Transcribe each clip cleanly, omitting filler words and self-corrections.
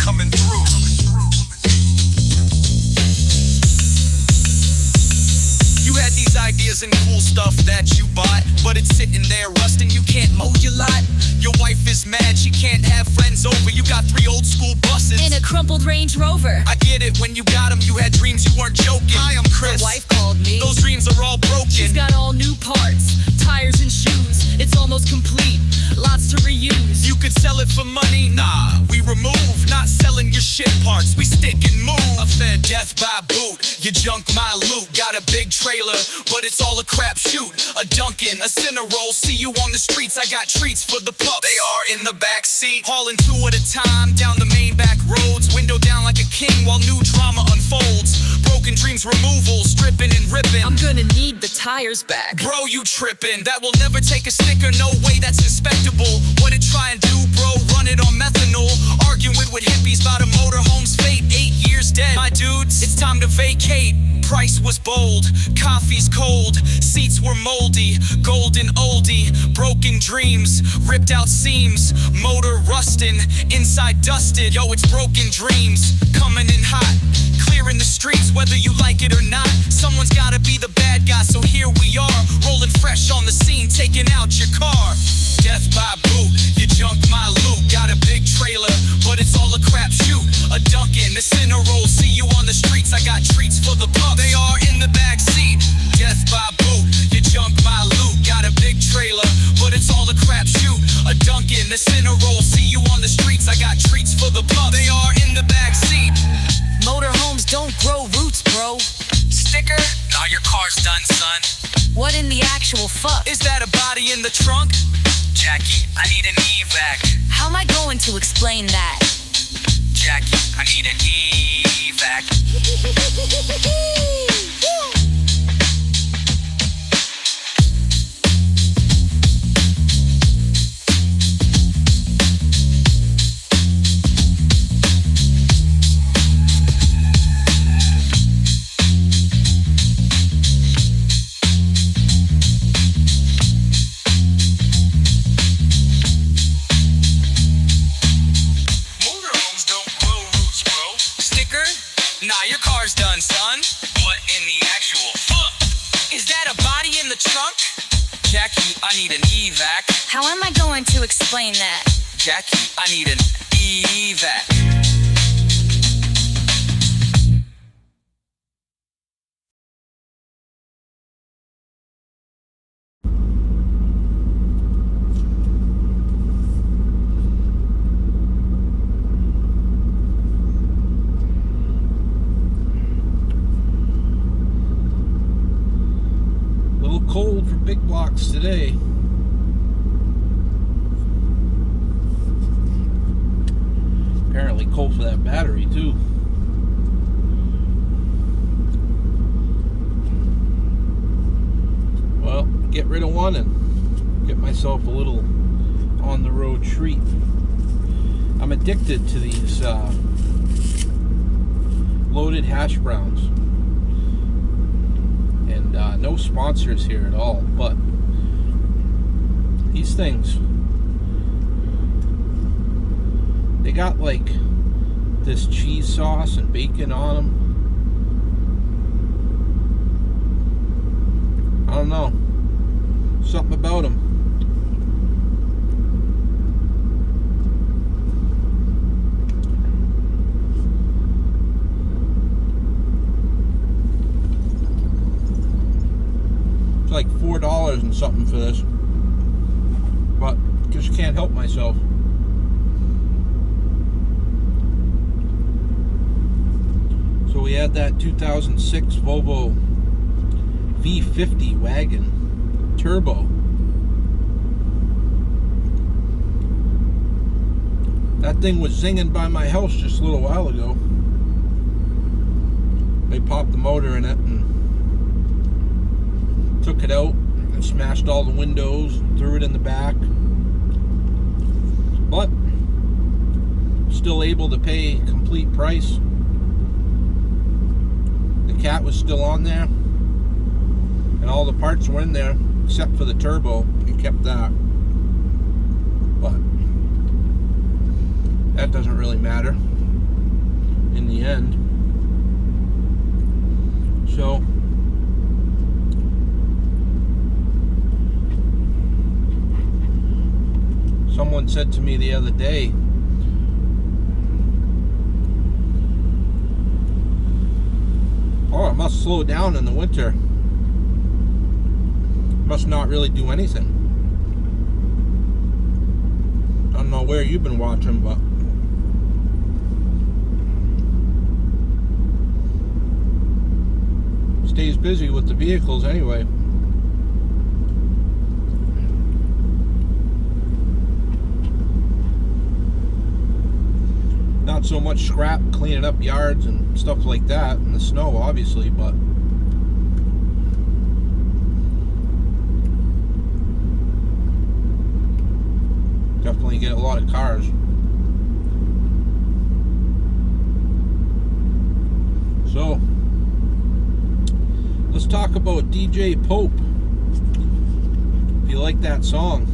coming through. You had these ideas and cool stuff that you bought, but it's sitting there rusting, you can't mow your lot. Your wife is mad, she can't have friends over. You got 3 old school buses and a crumpled Range Rover. I get it, when you got them, you had dreams, you weren't joking. Hi, I'm Chris. My wife called me. Those dreams are all broken. She's got all new parts, tires and shoes. It's almost complete, lots to reuse. You could sell it for money, nah, we remove. Not selling your shit parts, we stick and move. A fair death by boot, you junk my loot. Got a big trailer, but it's all a crapshoot. A Dunkin', a Cinnarroll, see you on the streets. I got treats for the pups, they are in the back seat. Hauling 2 at a time, down the main back roads. Window down like a king while new drama unfolds. Broken dreams removal, stripping and ripping. I'm gonna need the tires back. Bro, you trippin', that will never take a sticker, no way, that's inspectable. What it try and do, bro, run it on methanol. Arguing with hippies about a motorhome's fate, 8 years dead. My dudes, it's time to vacate. Price was bold, coffee's cold, seats were moldy, golden oldie, broken dreams, ripped out seams, motor rusting, inside dusted, yo, it's broken dreams, coming in hot, clearing the streets, whether you like it or not. Someone's gotta be the bad guy, so here we are, rolling fresh on the scene, taking out your car. Death by boot, you junked my loot. Got a big trailer, but it's all a crapshoot. A Dunkin', a Cinnarroll, see you on the streets. I got treats for the pups, they are in the back seat. Death by boot, you junked my loot. Got a big trailer, but it's all a crapshoot. A Dunkin', a Cinnarroll, see you on the streets. I got treats for the pups, they are in the back seat. Motorhomes don't grow roots, bro. Sticker? Nah, your car's done, son. What in the actual fuck? Is that a body in the trunk? Jackie, I need an evac. How am I going to explain that? Jackie, I need an evac. Nah, your car's done, son. What in the actual fuck? Is that a body in the trunk? Jackie, I need an evac. How am I going to explain that? Jackie, I need an evac. Cold for big blocks today. Apparently cold for that battery too. Well, get rid of one and get myself a little on the road treat. I'm addicted to these loaded hash browns. No sponsors here at all, but these things, they got like this cheese sauce and bacon on them. I don't know, something about them. Like $4 and something for this, but just can't help myself. So we had that 2006 Volvo V50 wagon turbo. That thing was zinging by my house just a little while ago. They popped the motor in it and took it out and smashed all the windows, threw it in the back, but still able to pay complete price. The cat was still on there and all the parts were in there except for the turbo. We kept that, but that doesn't really matter. the end. So someone said to me the other day, oh, it must slow down in the winter. Must not really do anything. I don't know where you've been watching, but stays busy with the vehicles anyway. Not so much scrap cleaning up yards and stuff like that in the snow, obviously, but definitely get a lot of cars. So let's talk about DJ Pope. If you like that song,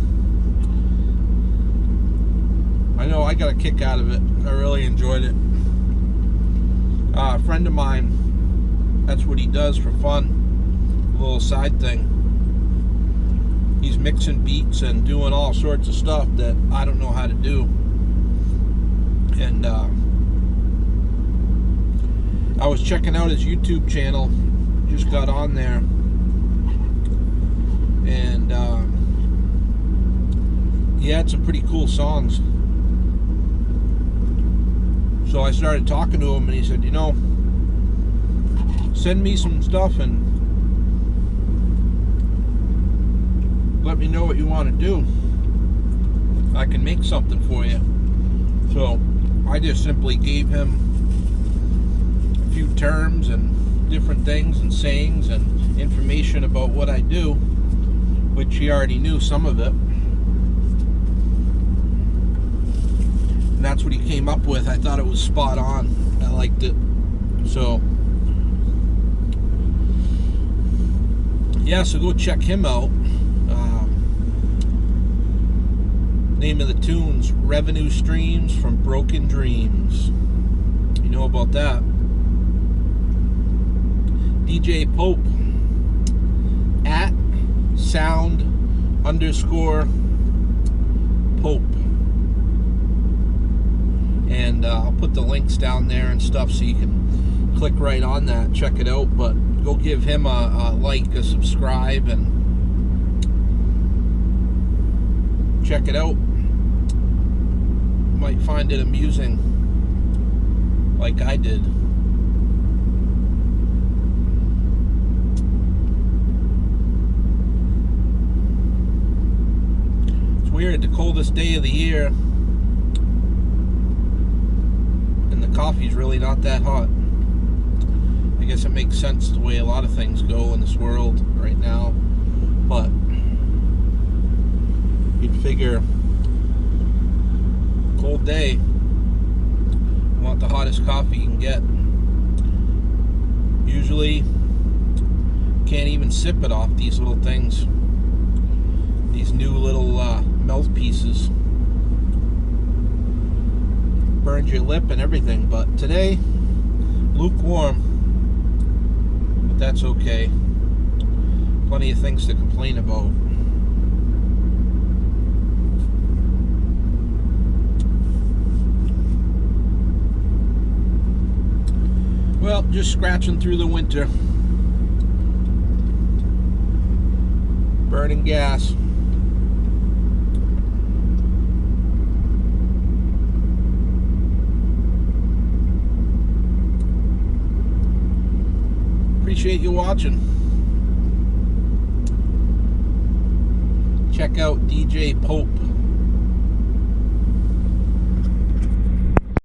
I know I got a kick out of it. I really enjoyed it. A friend of mine, that's what he does for fun, a little side thing. He's mixing beats and doing all sorts of stuff that I don't know how to do. And I was checking out his YouTube channel, just got on there, and he had some pretty cool songs. So I started talking to him, and he said, you know, send me some stuff and let me know what you want to do. I can make something for you. So I just simply gave him a few terms and different things and sayings and information about what I do, which he already knew some of it. And that's what he came up with. I thought it was spot on. I liked it. So yeah, so go check him out. Name of the tune's Revenue Streams from Broken Dreams. You know about that. DJ Pope at @sound_Pope. And I'll put the links down there and stuff so you can click right on that, check it out. But go give him a like, a subscribe, and check it out. You might find it amusing like I did. It's weird, the coldest day of the year, coffee's really not that hot. I guess it makes sense the way a lot of things go in this world right now, but you'd figure cold day, you want the hottest coffee you can get. Usually can't even sip it off these little things, these new little mouthpieces. Burns your lip and everything, but today lukewarm, but that's okay. Plenty of things to complain about. Well, just scratching through the winter, burning gas. Appreciate you watching. Check out DJ Pope.